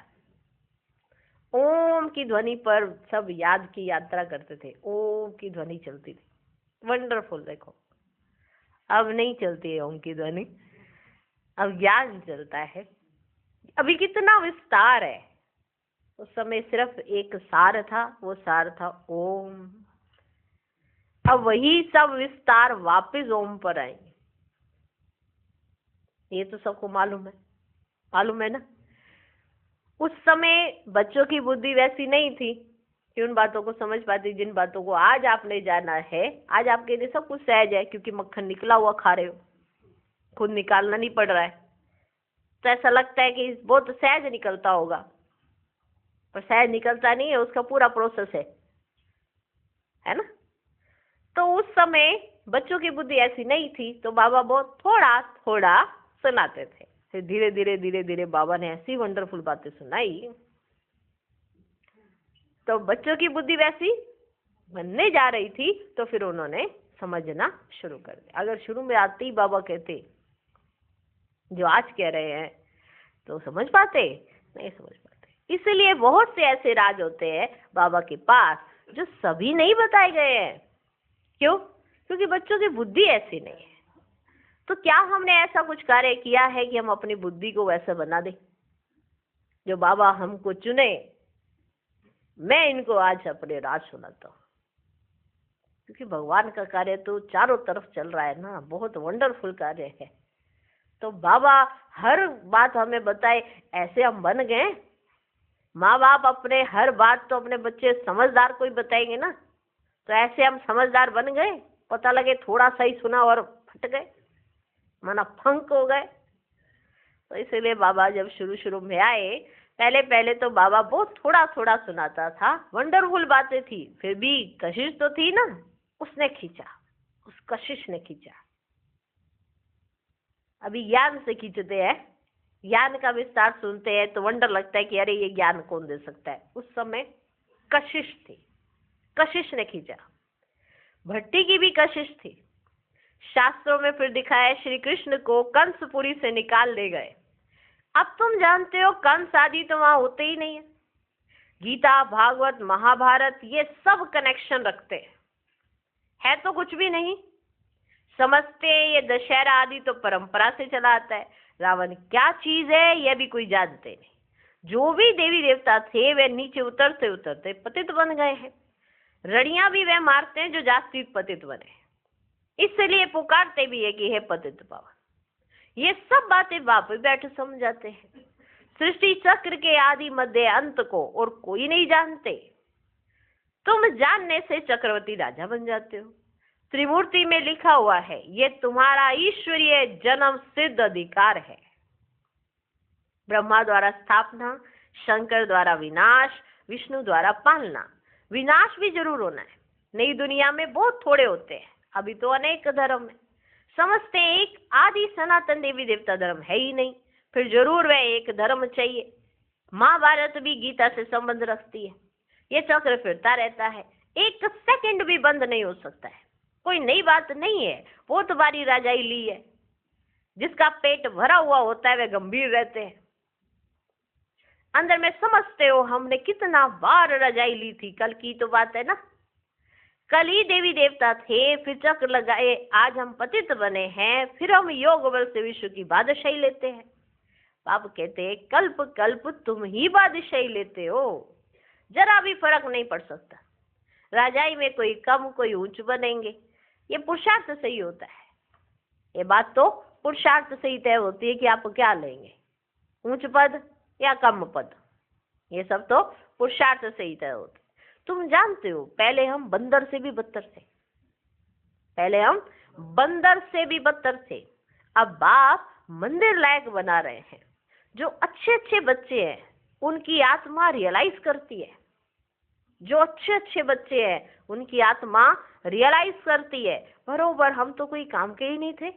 ओम की ध्वनि पर सब याद की यात्रा करते थे, ओम की ध्वनि चलती थी। वंडरफुल। देखो अब नहीं चलती है ओम की ध्वनि, अब ज्ञान चलता है। अभी कितना विस्तार है, उस समय सिर्फ एक सार था, वो सार था ओम। अब वही सब विस्तार वापस ओम पर आएंगे, ये तो सबको मालूम है ना। उस समय बच्चों की बुद्धि वैसी नहीं थी, कि उन बातों को समझ पाती जिन बातों को आज आपने जाना है। आज आपके लिए सब कुछ सहज है, क्योंकि मक्खन निकला हुआ खा रहे हो, खुद निकालना नहीं पड़ रहा है। तो ऐसा लगता है कि बहुत सहज निकलता होगा, पर सहज निकलता नहीं है, उसका पूरा प्रोसेस है ना। तो उस समय बच्चों की बुद्धि ऐसी नहीं थी, तो बाबा बहुत थोड़ा थोड़ा सुनाते थे। फिर धीरे धीरे धीरे धीरे बाबा ने ऐसी वंडरफुल बातें सुनाई, तो बच्चों की बुद्धि वैसी बनने जा रही थी, तो फिर उन्होंने समझना शुरू कर दिया। अगर शुरू में आते ही बाबा कहते जो आज कह रहे हैं, तो समझ पाते नहीं, समझ पाते। इसलिए बहुत से ऐसे राज होते हैं बाबा के पास जो सभी नहीं बताए गए हैं। क्यों? क्योंकि बच्चों की बुद्धि ऐसी नहीं है। तो क्या हमने ऐसा कुछ कार्य किया है कि हम अपनी बुद्धि को वैसा बना दें जो बाबा हमको चुने? मैं इनको आज अपने राज सुनाता हूँ, क्योंकि भगवान का कार्य तो चारों तरफ चल रहा है ना, बहुत वंडरफुल कार्य है। तो बाबा हर बात हमें बताए, ऐसे हम बन गए। माँ बाप अपने हर बात तो अपने बच्चे समझदार को ही बताएंगे ना, तो ऐसे हम समझदार बन गए, पता लगे थोड़ा सा ही सुना और फट गए, माना फंक हो गए। तो इसीलिए बाबा जब शुरू शुरू में आए, पहले पहले तो बाबा बहुत थोड़ा थोड़ा सुनाता था, वंडरफुल बातें थी, फिर भी कशिश तो थी ना, उसने खींचा, उस कशिश ने खींचा। अभी ज्ञान से खींचते हैं, ज्ञान का विस्तार सुनते हैं तो वंडर लगता है कि अरे ये ज्ञान कौन दे सकता है। उस समय कशिश थी, कशिश ने खींचा। भट्टी की भी कशिश थी। शास्त्रों में फिर दिखाया, श्री कृष्ण को कंसपुरी से निकाल ले गए। अब तुम जानते हो कंस आदि तो वहां होते ही नहीं है। गीता, भागवत, महाभारत ये सब कनेक्शन रखते हैं, है तो कुछ भी नहीं। समझते हैं ये दशहरा आदि तो परंपरा से चला आता है। रावण क्या चीज है यह भी कोई जानते नहीं। जो भी देवी देवता थे वे नीचे उतरते उतरते पतित बन गए हैं। रड़ियां भी वे मारते हैं जो जाति पतित बने, इसलिए पुकारते भी है कि हे पतित पावन। ये सब बातें बाप बैठे समझ जाते हैं। सृष्टि चक्र के आदि मध्य अंत को और कोई नहीं जानते। तुम जानने से चक्रवर्ती राजा बन जाते हो। त्रिमूर्ति में लिखा हुआ है, ये तुम्हारा ईश्वरीय जन्म सिद्ध अधिकार है। ब्रह्मा द्वारा स्थापना, शंकर द्वारा विनाश, विष्णु द्वारा पालना। विनाश भी जरूर होना है। नई दुनिया में बहुत थोड़े होते हैं, अभी तो अनेक धर्म है। समझते हैं एक आदि सनातन देवी देवता धर्म है ही नहीं, फिर जरूर वह एक धर्म चाहिए। महाभारत भी गीता से संबंध रखती है। ये चक्र फिरता रहता है, एक सेकंड भी बंद नहीं हो सकता है। कोई नई बात नहीं है। बहुत बारी राजाई ली है। जिसका पेट भरा हुआ होता है वे गंभीर रहते हैं। अंदर में समझते हो हमने कितना बार रजाई ली थी। कल की तो बात है ना, कल ही देवी देवता थे, फिर चक्र लगाए, आज हम पतित बने हैं, फिर हम योग बल से विश्व की बादशाही लेते हैं। बाप कहते हैं कल्प कल्प तुम ही बादशाही लेते हो, जरा भी फर्क नहीं पड़ सकता। राजाई में कोई कम कोई ऊंच बनेंगे, ये पुरुषार्थ से ही होता है। ये बात तो पुरुषार्थ से ही तय होती है कि आप क्या लेंगे, ऊंच पद या कम पद। ये सब तो पुरुषार्थ से ही तय होते। तुम जानते हो पहले हम बंदर से भी बदतर थे, पहले हम बंदर से भी बदतर थे। अब बाप मंदिर लायक बना रहे हैं। जो अच्छे अच्छे बच्चे हैं उनकी आत्मा रियलाइज करती है। जो अच्छे अच्छे बच्चे हैं उनकी आत्मा रियलाइज करती है, बरोबर हम तो कोई काम के ही नहीं थे।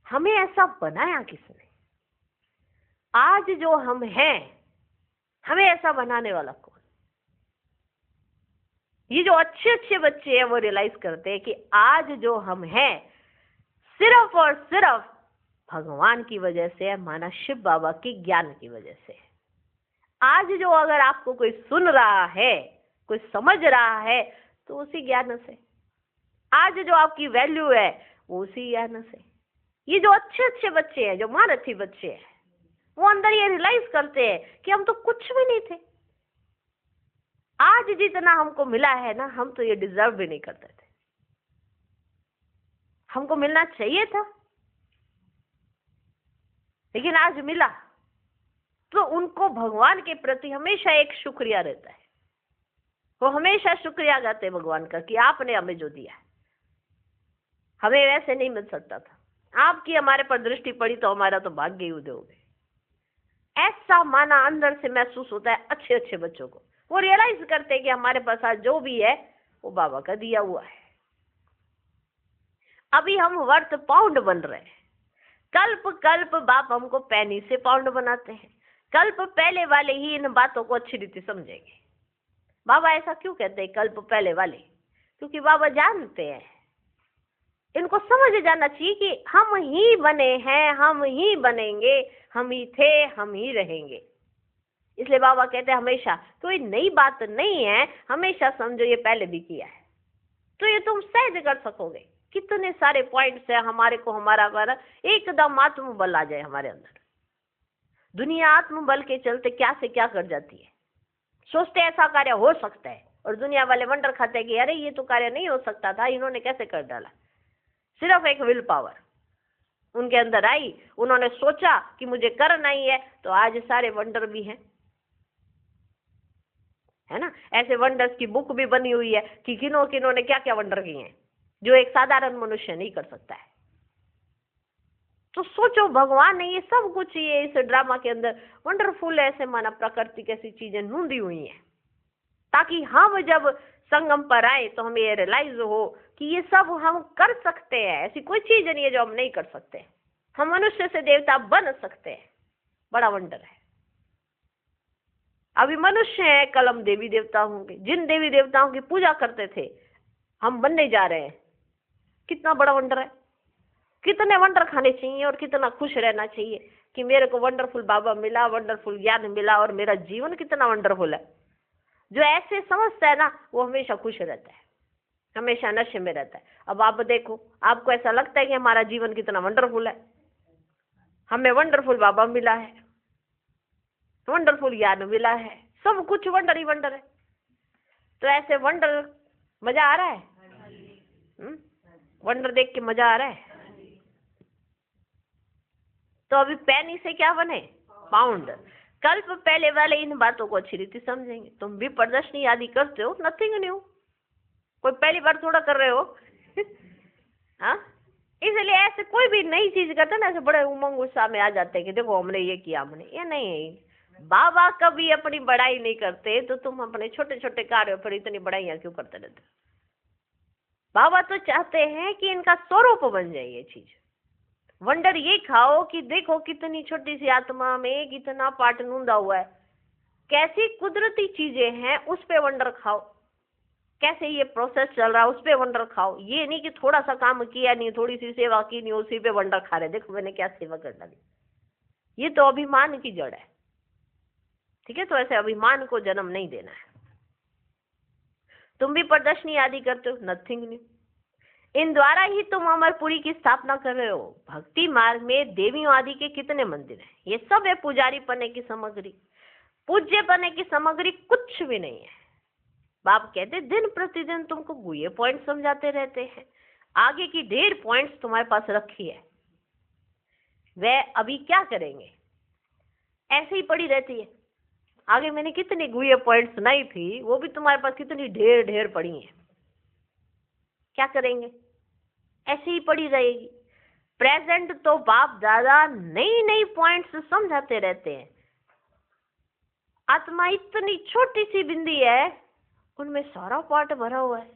हमें ऐसा बनाया किसने? आज जो हम हैं हमें ऐसा बनाने वाला कौन? ये जो अच्छे अच्छे बच्चे हैं वो रियलाइज करते हैं कि आज जो हम हैं सिर्फ और सिर्फ भगवान की वजह से है, माना शिव बाबा की ज्ञान की वजह से। आज जो अगर आपको कोई सुन रहा है, कोई समझ रहा है, तो उसी ज्ञान से। आज जो आपकी वैल्यू है वो उसी ज्ञान से। ये जो अच्छे अच्छे बच्चे हैं, जो महारथी बच्चे हैं, वो अंदर ये रियलाइज करते हैं कि हम तो कुछ भी नहीं थे। आज जितना हमको मिला है ना, हम तो ये डिजर्व भी नहीं करते थे। हमको मिलना चाहिए था, लेकिन आज मिला। तो उनको भगवान के प्रति हमेशा एक शुक्रिया रहता है। वो हमेशा शुक्रिया गाते हैं भगवान का कि आपने हमें जो दिया है, हमें वैसे नहीं मिल सकता था, आपकी हमारे पर दृष्टि पड़ी तो हमारा तो भाग्य ही उदय हो गए। ऐसा माना अंदर से महसूस होता है अच्छे अच्छे बच्चों को। वो रियलाइज करते हैं कि हमारे पास आज जो भी है वो बाबा का दिया हुआ है। अभी हम वर्थ पाउंड बन रहे हैं, कल्प कल्प बाप हमको पैनी से पाउंड बनाते हैं। कल्प पहले वाले ही इन बातों को अच्छी रीति समझेंगे। बाबा ऐसा क्यों कहते हैं कल्प पहले वाले? क्योंकि बाबा जानते हैं, इनको समझ जाना चाहिए कि हम ही बने हैं, हम ही बनेंगे, हम ही थे, हम ही रहेंगे। इसलिए बाबा कहते हैं हमेशा कोई नई बात नहीं है, हमेशा समझो ये पहले भी किया है, तो ये तुम सहज कर सकोगे। कितने सारे पॉइंट्स है हमारे को, हमारा एकदम आत्मबल आ जाए हमारे अंदर। दुनिया आत्मबल के चलते क्या से क्या कर जाती है, सोचते ऐसा कार्य हो सकता है, और दुनिया वाले वंडर खाते हैं कि अरे ये तो कार्य नहीं हो सकता था, इन्होंने कैसे कर डाला। सिर्फ एक विल पावर उनके अंदर आई, उन्होंने सोचा कि मुझे करना ही है, तो आज सारे वंडर भी हैं, है ना। ऐसे वंडर्स की बुक भी बनी हुई है कि किन्हों किन्हों ने क्या क्या वंडर किए हैं, जो एक साधारण मनुष्य नहीं कर सकता है। तो सोचो भगवान ने ये सब कुछ ये इस ड्रामा के अंदर वंडरफुल ऐसे माना प्रकृति कैसी चीजें नूंदी हुई हैं, ताकि हम जब संगम पर आए तो हमें ये रियलाइज हो कि ये सब हम कर सकते हैं। ऐसी कोई चीज नहीं है जो हम नहीं कर सकते। हम मनुष्य से देवता बन सकते हैं, बड़ा वंडर है। अभी मनुष्य है, कल हम देवी देवता होंगे। जिन देवी देवताओं की पूजा करते थे हम बनने जा रहे हैं, कितना बड़ा वंडर है। कितने वंडर खाने चाहिए और कितना खुश रहना चाहिए कि मेरे को वंडरफुल बाबा मिला, वंडरफुल ज्ञान मिला, और मेरा जीवन कितना वंडरफुल है। जो ऐसे समझता है ना वो हमेशा खुश रहता है, हमेशा नशे में रहता है। अब आप देखो, आपको ऐसा लगता है कि हमारा जीवन कितना वंडरफुल है, हमें वंडरफुल बाबा मिला है, वंडरफुल ज्ञान मिला है, सब कुछ वंडर ही वंडर है। तो ऐसे वंडर मजा आ रहा है, वंडर देख के मजा आ रहा है। तो अभी पैनी से क्या बने, पाउंड। कल्प पहले वाले इन बातों को अच्छी रीति समझेंगे। तुम भी प्रदर्शनी आदि करते हो, नथिंग न्यू, कोई पहली बार थोड़ा कर रहे हो। हाँ, इसलिए ऐसे कोई भी नई चीज करते ना, ऐसे बड़े उमंग उत्साह में आ जाते हैं कि देखो हमने ये किया, हमने ये नहीं। बाबा कभी अपनी बड़ाई नहीं करते, तो तुम अपने छोटे छोटे कार्यों पर इतनी बड़ाइयां क्यों करते रहते? बाबा तो चाहते हैं कि इनका स्वरूप बन जाए ये चीज। वंडर ये खाओ कि देखो कितनी छोटी सी आत्मा में कितना पार्ट नूंदा हुआ है, कैसी कुदरती चीजें हैं उस पे वंडर खाओ, कैसे ये प्रोसेस चल रहा है उस पे वंडर खाओ। ये नहीं कि थोड़ा सा काम किया नहीं, थोड़ी सी सेवा की नहीं, उसी पे वंडर खा रहे, देखो मैंने क्या सेवा कर डाली। ये तो अभिमान की जड़ है, ठीक है। तो ऐसे अभिमान को जन्म नहीं देना है। तुम भी प्रदर्शनी आदि करते हो, नथिंग न्यू। इन द्वारा ही तुम अमरपुरी की स्थापना कर रहे हो। भक्ति मार्ग में देवियों आदि के कितने मंदिर हैं, ये सब है पुजारी पने की सामग्री। पूज्य पने की सामग्री कुछ भी नहीं है। बाप कहते दिन प्रतिदिन तुमको गुये पॉइंट समझाते रहते हैं, आगे की ढेर पॉइंट्स तुम्हारे पास रखी है। वह अभी क्या करेंगे, ऐसे ही पड़ी रहती है। आगे मैंने कितनी गुये पॉइंट सुनाई थी, वो भी तुम्हारे पास कितनी ढेर ढेर पड़ी हैं। क्या करेंगे, ऐसे ही पड़ी रहेगी। प्रेजेंट तो बाप दादा नई नई पॉइंट्स समझाते रहते हैं। आत्मा इतनी छोटी सी बिंदी है, उनमें सारा पार्ट भरा हुआ है।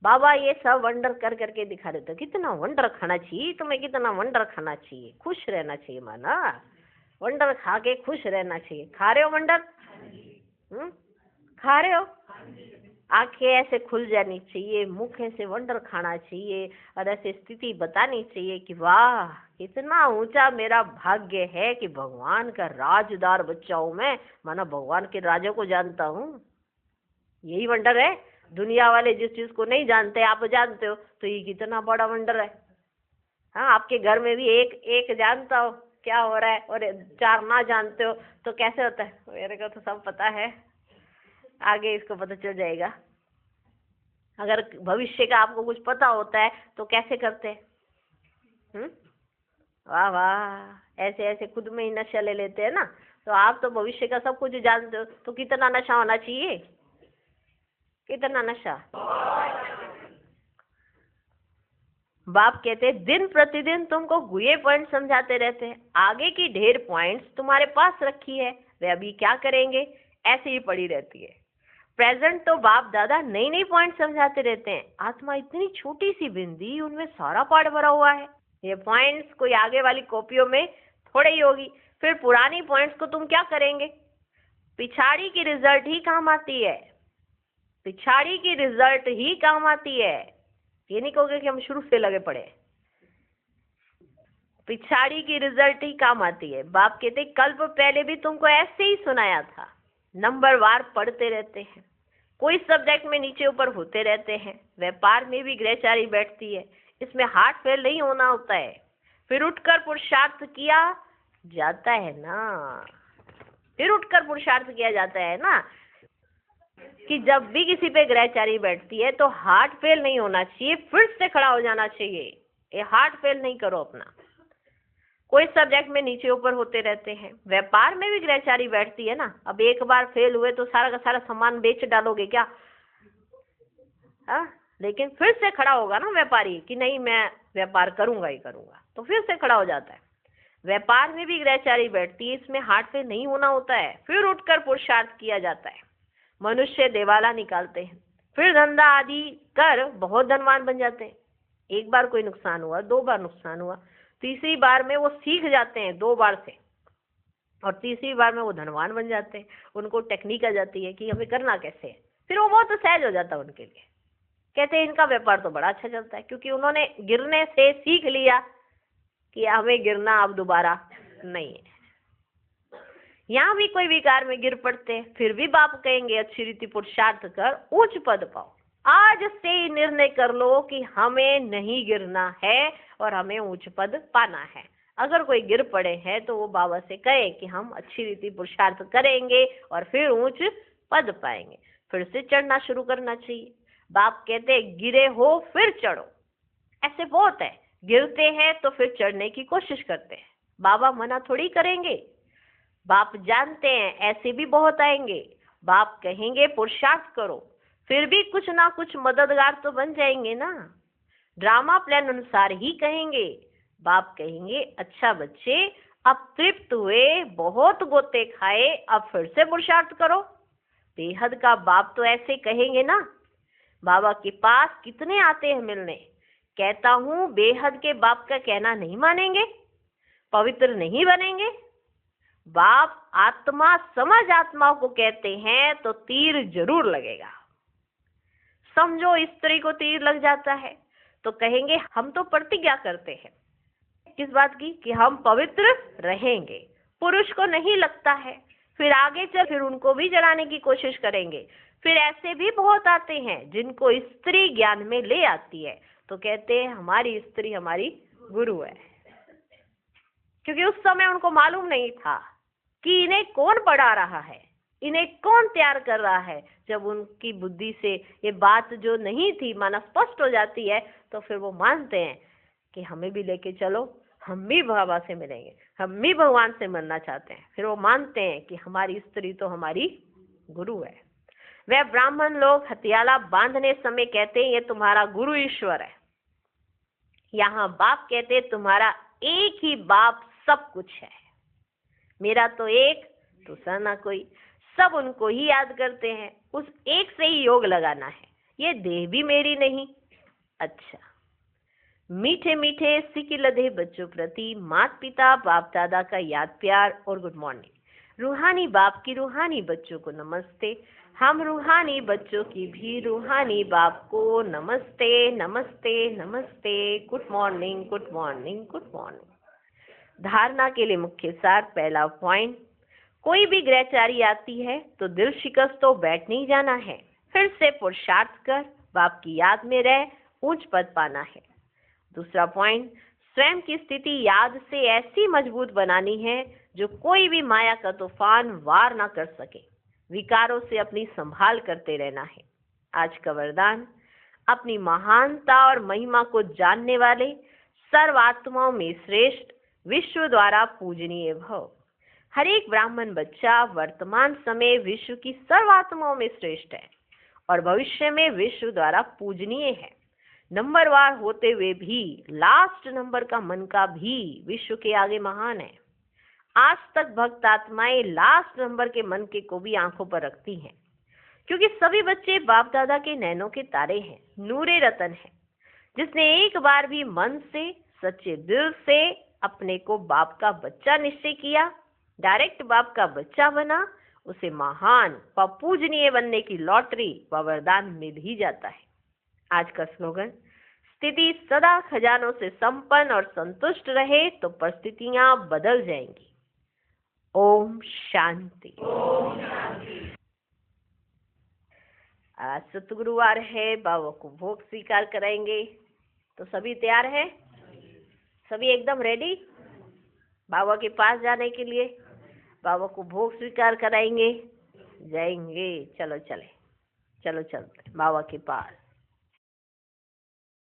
बाबा ये सब वंडर कर करके दिखा देते हो। कितना वंडर खाना चाहिए तुम्हें, कितना वंडर खाना चाहिए, खुश रहना चाहिए। माना वंडर खा के खुश रहना चाहिए। खा रहे हो वंडर? खा रहे हो? आंखें ऐसे खुल जानी चाहिए, मुख ऐसे वंडर खाना चाहिए, और ऐसे स्थिति बतानी चाहिए कि वाह कितना ऊंचा मेरा भाग्य है कि भगवान का राजदार बच्चा हूं मैं। माना भगवान के राजा को जानता हूँ। यही वंडर है। दुनिया वाले जिस चीज को नहीं जानते आप जानते हो, तो ये कितना बड़ा वंडर है। हाँ, आपके घर में भी एक जानता हो क्या हो रहा है और 4 ना जानते हो तो कैसे होता है? मेरे को तो सब पता है, आगे इसको पता चल जाएगा। अगर भविष्य का आपको कुछ पता होता है तो कैसे करते हैं? वाह वाह, ऐसे ऐसे खुद में ही नशा ले लेते हैं ना। तो आप तो भविष्य का सब कुछ जानते हो, तो कितना नशा होना चाहिए, कितना नशा। बाप कहते हैं दिन प्रतिदिन तुमको ये पॉइंट समझाते रहते हैं, आगे की ढेर पॉइंट्स तुम्हारे पास रखी है, वे अभी क्या करेंगे, ऐसे ही पड़ी रहती है। प्रेजेंट तो बाप दादा नई नई पॉइंट समझाते रहते हैं, आत्मा इतनी छोटी सी बिंदी, उनमें सारा पाठ भरा हुआ है। ये पॉइंट्स कोई आगे वाली कॉपियों में थोड़े ही होगी। फिर पुरानी पॉइंट्स को तुम क्या करेंगे, पिछाड़ी की रिजल्ट ही काम आती है, पिछाड़ी की रिजल्ट ही काम आती है। ये नहीं कहोगे कि हम शुरू से लगे पड़े, पिछाड़ी की रिजल्ट ही काम आती है। बाप कहते कल्प पहले भी तुमको ऐसे ही सुनाया था, नंबर वार पढ़ते रहते हैं, कोई सब्जेक्ट में नीचे ऊपर होते रहते हैं, व्यापार में भी ग्रहचारी बैठती है, इसमें हार्ट फेल नहीं होना होता है, फिर उठकर पुरुषार्थ किया जाता है ना, फिर उठकर पुरुषार्थ किया जाता है ना, कि जब भी किसी पे ग्रहचारी बैठती है तो हार्ट फेल नहीं होना चाहिए, फिर से खड़ा हो जाना चाहिए। ये हार्ट फेल नहीं करो अपना। कोई सब्जेक्ट में नीचे ऊपर होते रहते हैं, व्यापार में भी ग्रहचारी बैठती है ना। अब एक बार फेल हुए तो सारा का सारा सामान बेच डालोगे क्या, हाँ? लेकिन फिर से खड़ा होगा ना व्यापारी कि नहीं मैं व्यापार करूंगा ही करूंगा, तो फिर से खड़ा हो जाता है। व्यापार में भी ग्रहचारी बैठती है, इसमें हार्ट फेल नहीं होना होता है, फिर उठकर पुरुषार्थ किया जाता है। मनुष्य देवाला निकालते हैं, फिर धंधा आदि कर बहुत धनवान बन जाते हैं। एक बार कोई नुकसान हुआ, दो बार नुकसान हुआ, तीसरी बार में वो सीख जाते हैं, दो बार से, और तीसरी बार में वो धनवान बन जाते हैं। उनको टेक्निक आ जाती है कि हमें करना कैसे है, फिर वो बहुत सहज हो जाता है उनके लिए। कहते हैं इनका व्यापार तो बड़ा अच्छा चलता है, क्योंकि उन्होंने गिरने से सीख लिया कि हमें गिरना अब दोबारा नहीं है। यहाँ भी कोई विकार में गिर पड़ते हैं, फिर भी बाप कहेंगे अच्छी रीति पुरुषार्थ कर उच्च पद पाओ। आज से ही निर्णय कर लो कि हमें नहीं गिरना है और हमें उच्च पद पाना है। अगर कोई गिर पड़े हैं तो वो बाबा से कहे कि हम अच्छी रीति पुरुषार्थ करेंगे और फिर उच्च पद पाएंगे, फिर से चढ़ना शुरू करना चाहिए। बाप कहते गिरे हो फिर चढ़ो, ऐसे बहुत है, गिरते हैं तो फिर चढ़ने की कोशिश करते हैं, बाबा मना थोड़ी करेंगे। बाप जानते हैं ऐसे भी बहुत आएंगे, बाप कहेंगे पुरुषार्थ करो, फिर भी कुछ ना कुछ मददगार तो बन जाएंगे ना, ड्रामा प्लान अनुसार ही कहेंगे। बाप कहेंगे अच्छा बच्चे अब तृप्त हुए, बहुत गोते खाए, अब फिर से पुरुषार्थ करो। बेहद का बाप तो ऐसे कहेंगे ना। बाबा के पास कितने आते हैं मिलने, कहता हूं बेहद के बाप का कहना नहीं मानेंगे, पवित्र नहीं बनेंगे। बाप आत्मा समझ आत्माओं को कहते हैं तो तीर जरूर लगेगा। समझो स्त्री को तीर लग जाता है तो कहेंगे हम तो प्रतिज्ञा करते हैं, किस बात की, कि हम पवित्र रहेंगे। पुरुष को नहीं लगता है, फिर आगे चल फिर उनको भी जलाने की कोशिश करेंगे। फिर ऐसे भी बहुत आते हैं जिनको स्त्री ज्ञान में ले आती है, तो कहते हैं हमारी स्त्री हमारी गुरु है, क्योंकि उस समय उनको मालूम नहीं था कि इन्हें कौन पढ़ा रहा है, इन्हें कौन तैयार कर रहा है। जब उनकी बुद्धि से ये बात जो नहीं थी माना स्पष्ट हो जाती है, तो फिर वो मानते हैं कि हमें भी लेके चलो, हम भी बाबा से मिलेंगे, हम भी भगवान से मिलना चाहते हैं। फिर वो मानते हैं कि हमारी स्त्री तो हमारी गुरु है। वह ब्राह्मण लोग हथियाला बांधने समय कहते हैं ये तुम्हारा गुरु ईश्वर है। यहाँ बाप कहते तुम्हारा एक ही बाप सब कुछ है, मेरा तो एक दूसरा ना कोई, सब उनको ही याद करते हैं, उस एक से ही योग लगाना है, ये देह भी मेरी नहीं। अच्छा, मीठे मीठे सिकी लधे बच्चों प्रति माता पिता बाप दादा का याद प्यार और गुड मॉर्निंग। रूहानी बाप की रूहानी बच्चों को नमस्ते, हम रूहानी बच्चों की भी रूहानी बाप को नमस्ते नमस्ते नमस्ते, good morning good morning good morning. धारणा के लिए मुख्य सार, पहला पॉइंट, कोई भी ग्रहचारी आती है तो दिल शिकस्त तो बैठ नहीं जाना है, फिर से पुरुषार्थ कर बाप की याद में रह उच्च पद पाना है। दूसरा पॉइंट, स्वयं की स्थिति याद से ऐसी मजबूत बनानी है जो कोई भी माया का तूफान वार ना कर सके, विकारों से अपनी संभाल करते रहना है। आज का वरदान, अपनी महानता और महिमा को जानने वाले सर्व आत्माओं में श्रेष्ठ विश्व द्वारा पूजनीय भव। हर एक ब्राह्मण बच्चा वर्तमान समय विश्व की सर्वात्माओं में श्रेष्ठ है और भविष्य में विश्व द्वारा पूजनीय है। नंबरवार होते हुए भी लास्ट नंबर का मन का भी विश्व के आगे महान है। आज तक भक्त आत्माएं लास्ट नंबर के मन के को भी आंखों पर रखती हैं, क्योंकि सभी बच्चे बाप दादा के नैनों के तारे हैं, नूरे रतन है। जिसने एक बार भी मन से सच्चे दिल से अपने को बाप का बच्चा निश्चय किया, डायरेक्ट बाप का बच्चा बना, उसे महान व पूजनीय बनने की लॉटरी व वरदान मिल ही जाता है। आज का स्लोगन, स्थिति सदा खजानों से संपन्न और संतुष्ट रहे तो परिस्थितियां बदल जाएंगी। ओम शांति। आज सतगुरुवार है, बाबा को भोग स्वीकार कराएंगे, तो सभी तैयार हैं? सभी एकदम रेडी बाबा के पास जाने के लिए? बाबा को भोग स्वीकार कराएंगे, जाएंगे। चलो चले, चलो चलते बाबा के पास।